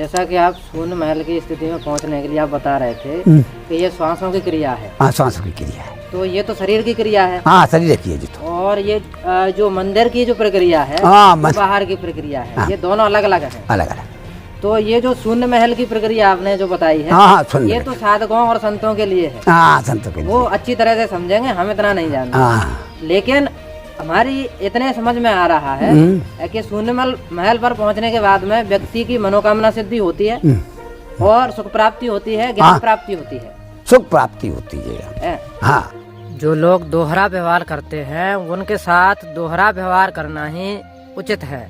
जैसा कि आप शून्य महल की स्थिति में पहुंचने के लिए आप बता रहे थे कि ये श्वासों की क्रिया है। हाँ, श्वासों की क्रिया है। तो ये तो शरीर की क्रिया है। हाँ, शरीर की है जी। तो और ये जो मंदिर की जो प्रक्रिया है, हाँ, बाहर की प्रक्रिया है, हाँ, ये दोनों अलग अलग है। अलग अलग। तो ये जो शून्य महल की प्रक्रिया आपने जो बताई है, हाँ, हाँ, ये तो साधकों और संतों के लिए है। हाँ, संतों के लिए। वो अच्छी तरह से समझेंगे, हम इतना नहीं जानते। हाँ, लेकिन हमारी इतने समझ में आ रहा है कि शून्य महल पर पहुंचने के बाद में व्यक्ति की मनोकामना सिद्धि होती है और सुख प्राप्ति होती है, ज्ञान प्राप्ति होती है, सुख प्राप्ति होती है। हाँ, जो लोग दोहरा व्यवहार करते हैं उनके साथ दोहरा व्यवहार करना ही उचित है।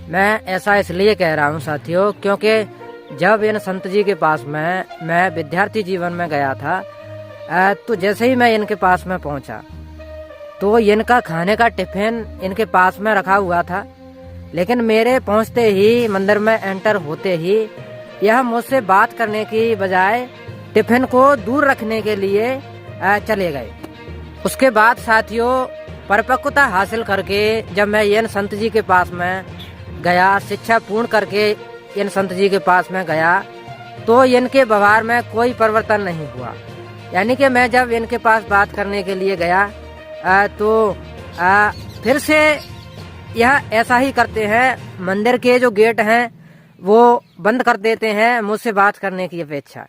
मैं ऐसा इसलिए कह रहा हूँ साथियों, क्योंकि जब इन संत जी के पास में मैं विद्यार्थी जीवन में गया था, तो जैसे ही मैं इनके पास में पहुंचा तो इनका खाने का टिफिन इनके पास में रखा हुआ था। लेकिन मेरे पहुंचते ही, मंदिर में एंटर होते ही, यह मुझसे बात करने की बजाय टिफिन को दूर रखने के लिए चले गए। उसके बाद साथियों, परिपक्वता हासिल करके जब मैं इन संत जी के पास में गया, शिक्षा पूर्ण करके इन संत जी के पास में गया, तो इनके व्यवहार में कोई परिवर्तन नहीं हुआ। यानी कि मैं जब इनके पास बात करने के लिए गया तो फिर से यह ऐसा ही करते हैं। मंदिर के जो गेट हैं वो बंद कर देते हैं मुझसे बात करने की अपेक्षा।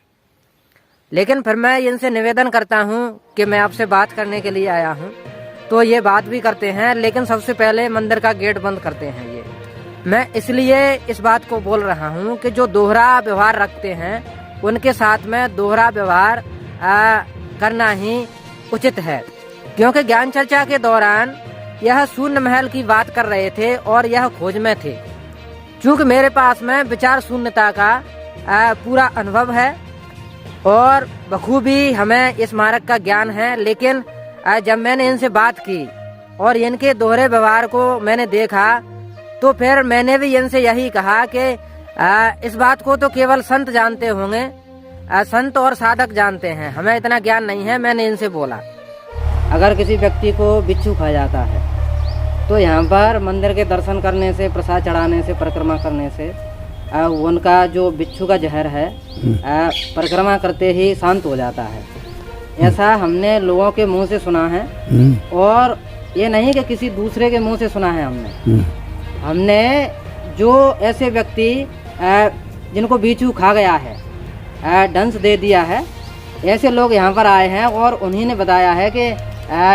लेकिन फिर मैं इनसे निवेदन करता हूं कि मैं आपसे बात करने के लिए आया हूं, तो ये बात भी करते हैं, लेकिन सबसे पहले मंदिर का गेट बंद करते हैं। ये मैं इसलिए इस बात को बोल रहा हूं कि जो दोहरा व्यवहार रखते हैं उनके साथ में दोहरा व्यवहार करना ही उचित है। क्योंकि ज्ञान चर्चा के दौरान यह शून्य महल की बात कर रहे थे और यह खोज में थे। चूंकि मेरे पास में विचार शून्यता का पूरा अनुभव है और बखूबी हमें इस मार्ग का ज्ञान है, लेकिन जब मैंने इनसे बात की और इनके दोहरे व्यवहार को मैंने देखा, तो फिर मैंने भी इनसे यही कहा कि इस बात को तो केवल संत जानते होंगे, संत और साधक जानते हैं, हमें इतना ज्ञान नहीं है। मैंने इनसे बोला, अगर किसी व्यक्ति को बिच्छू खा जाता है तो यहाँ पर मंदिर के दर्शन करने से, प्रसाद चढ़ाने से, परिक्रमा करने से उनका जो बिच्छू का जहर है परिक्रमा करते ही शांत हो जाता है। ऐसा हमने लोगों के मुंह से सुना है और ये नहीं कि किसी दूसरे के मुंह से सुना है। हमने जो ऐसे व्यक्ति जिनको बिच्छू खा गया है, डंस दे दिया है, ऐसे लोग यहाँ पर आए हैं और उन्हीं ने बताया है कि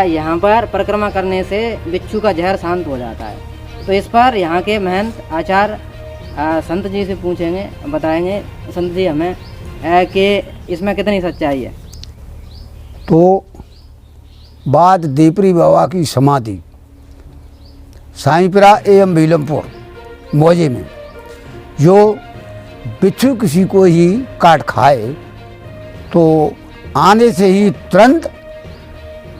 यहाँ पर परिक्रमा करने से बिच्छू का जहर शांत हो जाता है। तो इस पर यहाँ के महंत आचार्य संत जी से पूछेंगे, बताएंगे संत जी हमें कि इसमें कितनी सच्चाई है। तो बाद देवरी बाबा की समाधि साईंपुरा एवं बीलमपुर मौजे में जो बिच्छू किसी को ही काट खाए तो आने से ही तुरंत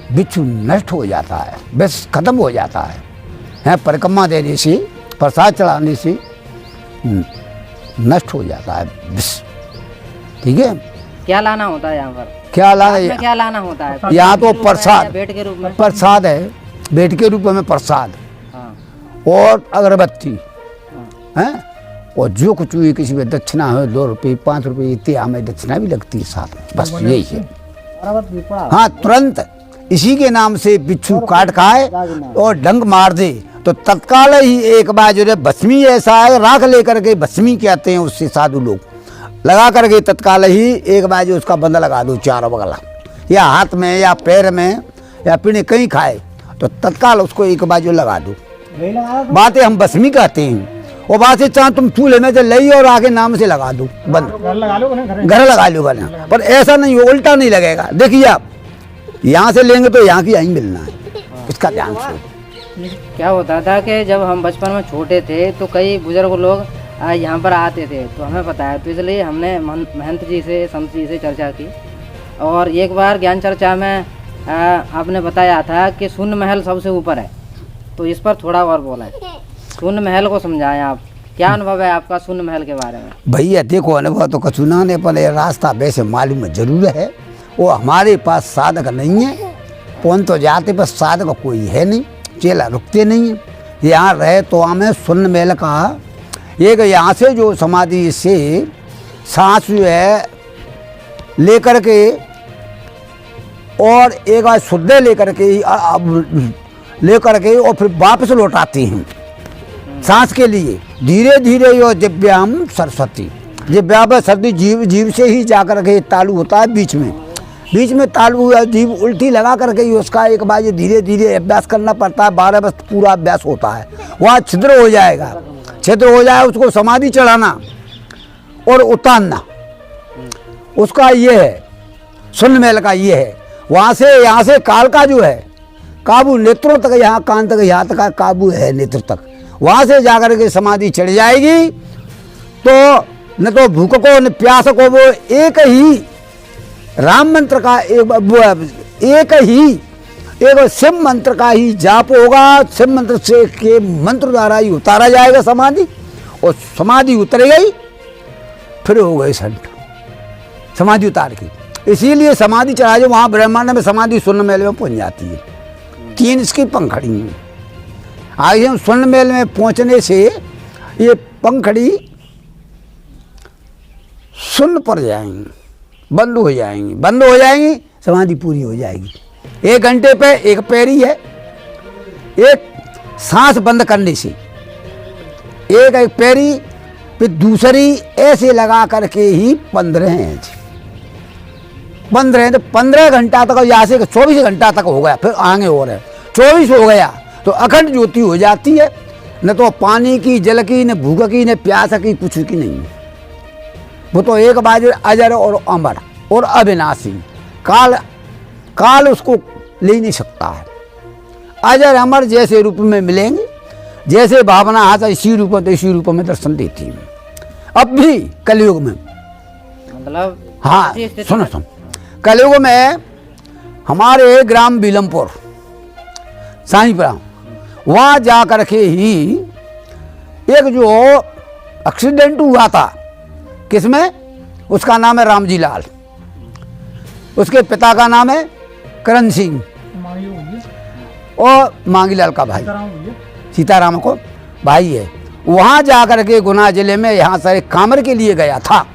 बिच्छू नष्ट हो जाता है, बस खत्म हो जाता है। परिक्रमा देने से, प्रसाद चढ़ाने से नष्ट हो जाता है बस। ठीक है। क्या लाना होता है यहाँ पर? क्या लाना होता है? यहाँ तो प्रसाद, भेंट के रूप में प्रसाद है, भेंट के रूप में प्रसाद और अगरबत्ती है। और जो कुछ हुई किसी में दक्षिणा है, 2 रुपये 5 रुपये इतनी हमें दक्षिणा भी लगती है साथ में, बस यही है। हाँ, तुरंत इसी के नाम से बिच्छू काट खाए और डंक मार दे तो तत्काल ही एक बार जो है भस्मी, ऐसा है राख लेकर के भस्मी कहते हैं उससे साधु लोग, लगा करके तत्काल ही एक बार जो उसका बंदा लगा दो चारों बगल, या हाथ में या पैर में या पीने कहीं खाए तो तत्काल उसको एक बार जो लगा दो। बातें हम भस्मी कहते हैं। और बात से चाह तुम चूल्हे में से लई और आगे नाम से लगा दो, बंद घर लगा लो घर, पर ऐसा नहीं हो, उल्टा नहीं लगेगा। देखिए आप यहाँ से लेंगे तो यहाँ की यहीं मिलना है, इसका ध्यान से। क्या होता था कि जब हम बचपन में छोटे थे तो कई बुजुर्ग लोग यहाँ पर आते थे, तो हमें पता है, तो इसलिए हमने महंत जी से, संत जी से चर्चा की। और एक बार ज्ञान चर्चा में आपने बताया था कि शून्य महल सबसे ऊपर है, तो इस पर थोड़ा और बोला है। शून्य महल को समझाएं आप, क्या अनुभव है आपका शून्य महल के बारे में? भैया देखो, अनुभव तो कछु ना ने, पर रास्ता वैसे मालूम जरूर है। वो हमारे पास साधक नहीं है, पहुँच तो जाते पर साधक कोई है नहीं, चेला रुकते नहीं है। यहाँ रहे तो हमें शून्य महल का एक यहाँ से जो समाधि से सांस जो है लेकर के और एक बार शुद्ध लेकर के लेकर के और फिर वापस लौटाती हैं सांस के लिए। धीरे धीरे यो दिव्याम सरस्वती, दिव्या सरस्वती जीव जीव से ही जाकर के तालु होता है बीच में तालु हुआ, जीव उल्टी लगा करके ही उसका एक बार ये धीरे धीरे अभ्यास करना पड़ता है। 12 वर्ष पूरा अभ्यास होता है। वहाँ छिद्र हो जाएगा, छिद्र हो जाए उसको समाधि चढ़ाना और उतारना, उसका ये है शून्य महल का ये है। वहाँ से यहाँ से काल का जो है काबू नेत्रों तक, यहाँ कान तक, यहाँ तक का काबू है नेत्र तक। वहाँ से जाकर के समाधि चढ़ जाएगी तो न तो भूख को न प्यास को, वो एक ही राम मंत्र का एक शिव मंत्र का ही जाप होगा। शिव मंत्र से के मंत्र द्वारा ही उतारा जाएगा समाधि, और समाधि उतर गई फिर हो गई संत समाधि उतार की। इसीलिए समाधि चढ़ा जो वहाँ ब्रह्मांड में समाधि स्वर्ण महल में पहुँच जाती है। 3 इसकी पंखड़ी हैं। आगे हम स्वर्ण महल में पहुँचने से ये पंखड़ी शून्य पर जाएंगी, बंद हो जाएंगी, समाधि पूरी हो जाएगी। 1 घंटे पे एक पैरी है, एक सांस बंद करने से एक पैरी, फिर दूसरी ऐसे लगा करके ही 15 हैं। 15 तो 15 घंटा तक, यहाँ से 24 घंटा तक हो गया, फिर आगे हो रहे 24 हो गया तो अखंड ज्योति हो जाती है। न तो पानी की, जल की, न भूख की, न प्यास की, कुछ की नहीं है। वो तो एक बार अजर और अमर और अविनाशी, काल उसको ले नहीं सकता है। अजर अमर जैसे रूप में मिलेंगे, जैसे भावना आता इसी रूप में, तो इसी रूप में दर्शन देती है। अब भी कलयुग में, मतलब हाँ सुनो, कलयुग में हमारे ग्राम बिलमपुर साईपुरा, वहाँ जा कर के ही एक जो एक्सीडेंट हुआ था, किसमें, उसका नाम है रामजी लाल, उसके पिता का नाम है करण सिंह, और मांगीलाल का भाई सीताराम को भाई है। वहाँ जा कर के गुना जिले में यहाँ से कामर के लिए गया था,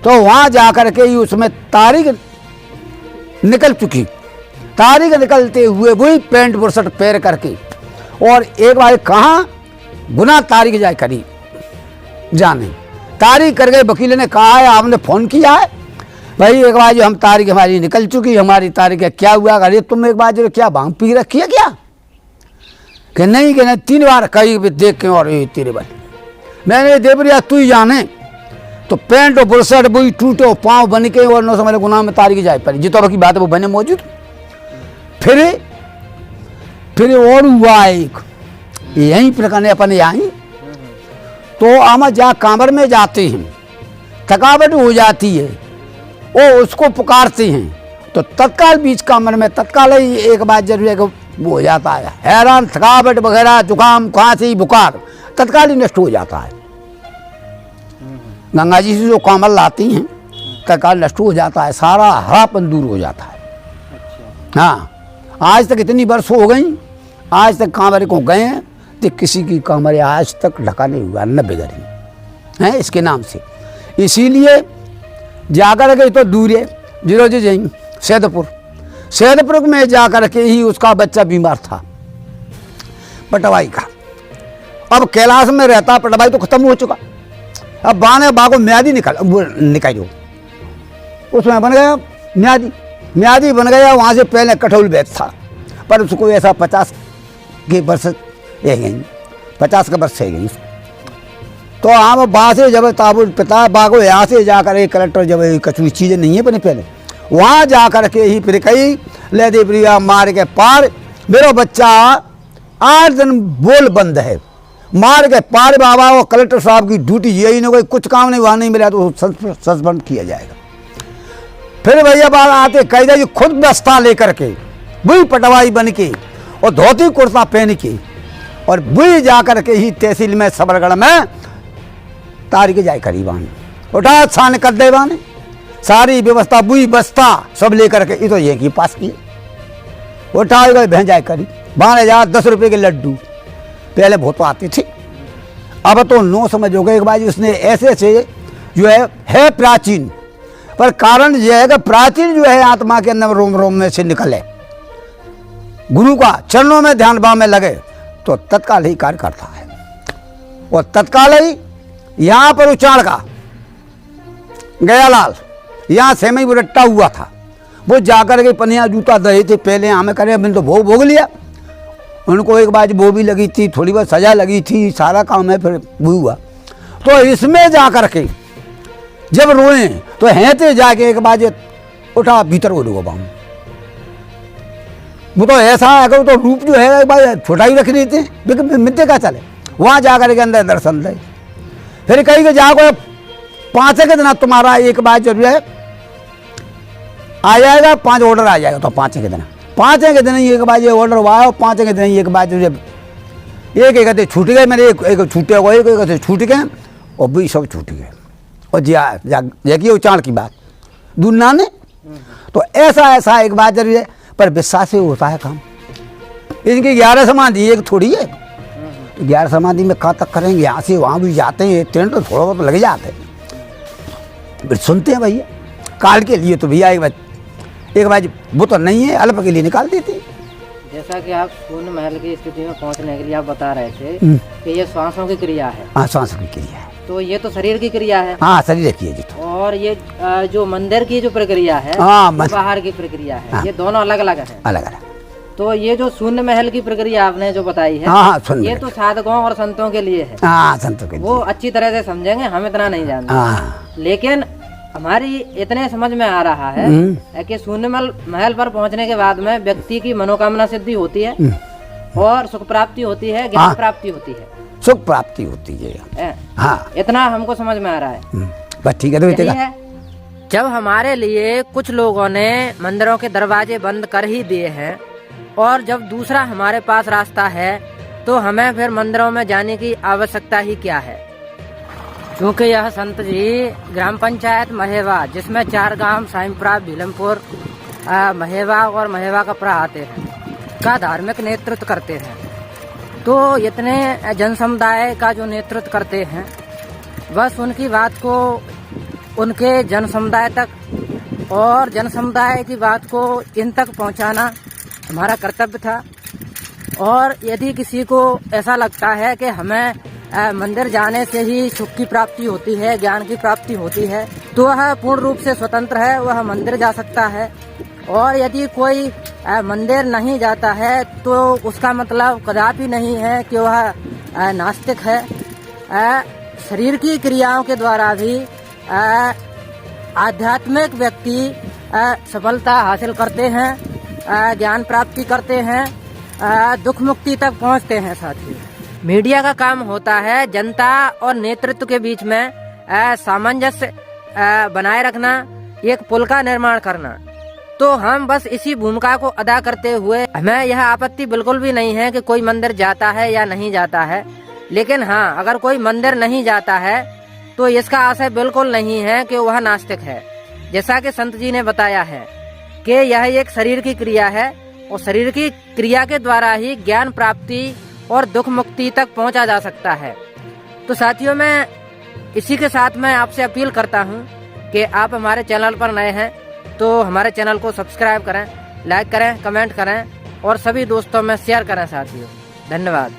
तो वहाँ जा कर के ही उसमें तारीख निकल चुकी। तारीख निकलते हुए वही पैंट बुरसट पैर करके, और एक बार कहाँ गुना तारीख जाए करी जाने, तारीख कर गए। वकील ने कहा है आपने फ़ोन किया है भाई, एक बार जो हम तारीख हमारी निकल चुकी, हमारी तारीख है, क्या हुआ? अरे तुम एक बार जो क्या भांग पी रखी है क्या? कि नहीं 3 बार कही देख के, और तेरे भाई मैंने देवरिया तू ही जाने, तो पैंट और बुरसट बुई टूटे पाँव बन के, और न समझ गुनाह में तारीख जाए पड़ी, जितो की बात है वो बने मौजूद। फिर और हुआ एक यहीं प्रकार अपन आई, तो आमा जा कांवर में जाते हैं, थकावट हो जाती है, वो उसको पुकारते हैं, तो तत्काल बीच कांवर में तत्काल ही एक बात जरूर है, वो हो जाता है हैरान, थकावट वगैरह, जुकाम, खांसी, बुखार तत्काल ही नष्ट हो जाता है। गंगा जी से जो कांवर लाती हैं तत्काल नष्ट हो जाता है, सारा हरापन दूर हो जाता है। हाँ, आज तक इतनी वर्ष हो गई, आज तक कांवरे को गए हैं तो किसी की कांवरे आज तक ढका नहीं हुआ, न बिगड़ी है इसके नाम से। इसीलिए जाकर के तो दूर है, जीरो जी जाएंगे सैदपुर में जाकर के ही उसका बच्चा बीमार था पटवाई का। अब कैलाश में रहता, पटवाई तो खत्म हो चुका, अब बाने बागो म्यादी निकालो, उसमें बन गया म्यादी बन गया। वहाँ से पहले कठौल बैठ था, पर उसको ऐसा 50 के वर्ष रह गई, 50 के वर्ष रह गई। तो हम वहाँ से जब ताबुल पिता बागो यहाँ से जाकर एक कलेक्टर, जब कचुई चीज़ें नहीं है बने पहले, वहाँ जा कर के ही फिर कही ले दे प्रिया मार के पार, मेरा बच्चा 8 दिन बोल बंद है, मार के पार बाबा। और कलेक्टर साहब की ड्यूटी यही नहीं, कोई कुछ काम नहीं, वहाँ नहीं मिला तो सस्पेंड किया जाएगा। फिर भैया बाहर आते कह दे खुद बस्ता लेकर के वही पटवाई बन के और धोती कुर्ता पहन के, और वही जाकर के ही तहसील में सबरगढ़ में तारीख जाए करीबान उठा छान कर दे बाने, सारी व्यवस्था बुई बस्ता सब लेकर के, ये तो ये की पास किए उठा गए भेजाए करी बाने जा 10 रुपये के लड्डू, पहले बहुत आते थे, अब तो नो समझोगे एक बार उसने ऐसे ऐसे जो है प्राचीन, पर कारण यह है कि प्राचीन जो है आत्मा के अंदर रोम रोम में से निकले, गुरु का चरणों में ध्यान भाव में लगे तो तत्काल ही कार्य करता है। और तत्काल ही यहां पर उचाड़ का गयालाल यहां से में रट्टा हुआ था, वो जाकर के पनिया जूता दहे थे पहले हमें करे, अभी तो भोग लिया। उनको एक बार वो भी लगी थी, थोड़ी बहुत सजा लगी थी, सारा काम है फिर वो हुआ। तो इसमें जाकर के जब रोए तो हैते जाके एक बार उठा भीतर वो डूबा। वो तो ऐसा है कि वो तो रूप जो है एक बार छोटा ही रख देते हैं, लेकिन मिट्टी का चले वहाँ जाकर के अंदर दर्शन दे। फिर कहीं के जाकर 5 के दिन तुम्हारा एक बार जो है आ जाएगा, 5 ऑर्डर आ जाएगा, तो 5 के दिन 5 के दिन ही एक बार ये ऑर्डर हुआ और 5 के दिन ही एक बार जब एक कहते छूट गए, मेरे एक छूटे हुए एक कहते छूट गए और भी सब छूट गए। और देखिए उचाड़ की बात दुनिया ने तो ऐसा एक बात जरूरी है, पर विश्वास से होता है काम। इनकी 11 समाधि एक थोड़ी है, 11 समाधि में कहाँ तक करेंगे, यहाँ से वहाँ भी जाते हैं, ट्रेन तो थोड़ा बहुत लग जाते हैं, फिर सुनते हैं भैया काल के लिए तो भैया एक बार वो तो नहीं है, अल्प के लिए निकाल देते। जैसा कि आप शून्य महल की स्थिति में पहुंचने के लिए आप बता रहे थे कि ये श्वासों की क्रिया है। हाँ श्वास की क्रिया है, तो ये तो शरीर की क्रिया है। हाँ शरीर की है जी। तो और ये जो मंदिर की जो प्रक्रिया है, हाँ बाहर की प्रक्रिया है, हाँ, ये दोनों अलग अलग है। अलग अलग। तो ये जो शून्य महल की प्रक्रिया आपने जो बताई है, हाँ ये तो साधकों और संतों के लिए है। हाँ संतों के लिए वो अच्छी तरह से समझेंगे, हम इतना नहीं जानते। हाँ लेकिन हमारी इतने समझ में आ रहा है कि शून्य महल पर पहुंचने के बाद में व्यक्ति की मनोकामना सिद्धि होती है और सुख प्राप्ति होती है, ज्ञान प्राप्ति होती है, सुख प्राप्ति होती है। हाँ इतना हमको समझ में आ रहा है। बस ठीक है तो यही है। जब हमारे लिए कुछ लोगों ने मंदिरों के दरवाजे बंद कर ही दिए हैं और जब दूसरा हमारे पास रास्ता है, तो हमें फिर मंदिरों में जाने की आवश्यकता ही क्या है। क्योंकि यह संत जी ग्राम पंचायत महेवा, जिसमें 4 गांव साइमपुरा, भीलमपुर, महेवा और महेवा कपरा आते हैं, का धार्मिक नेतृत्व करते हैं। तो इतने जन समुदाय का जो नेतृत्व करते हैं, बस उनकी बात को उनके जन समुदाय तक और जन समुदाय की बात को इन तक पहुंचाना हमारा कर्तव्य था। और यदि किसी को ऐसा लगता है कि हमें मंदिर जाने से ही सुख की प्राप्ति होती है, ज्ञान की प्राप्ति होती है, तो वह पूर्ण रूप से स्वतंत्र है, वह मंदिर जा सकता है। और यदि कोई मंदिर नहीं जाता है तो उसका मतलब कदापि नहीं है कि वह नास्तिक है। शरीर की क्रियाओं के द्वारा भी आध्यात्मिक व्यक्ति सफलता हासिल करते हैं, ज्ञान प्राप्ति करते हैं, दुख मुक्ति तक पहुंचते हैं। साथियों, मीडिया का काम होता है जनता और नेतृत्व के बीच में सामंजस्य बनाए रखना, एक पुल का निर्माण करना। तो हम बस इसी भूमिका को अदा करते हुए, हमें यह आपत्ति बिल्कुल भी नहीं है कि कोई मंदिर जाता है या नहीं जाता है। लेकिन हाँ, अगर कोई मंदिर नहीं जाता है तो इसका आशय बिल्कुल नहीं है कि वह नास्तिक है। जैसा कि संत जी ने बताया है कि यह एक शरीर की क्रिया है और शरीर की क्रिया के द्वारा ही ज्ञान प्राप्ति और दुख मुक्ति तक पहुंचा जा सकता है। तो साथियों, मैं इसी के साथ मैं आपसे अपील करता हूं कि आप हमारे चैनल पर नए हैं तो हमारे चैनल को सब्सक्राइब करें, लाइक करें, कमेंट करें और सभी दोस्तों में शेयर करें। साथियों, धन्यवाद।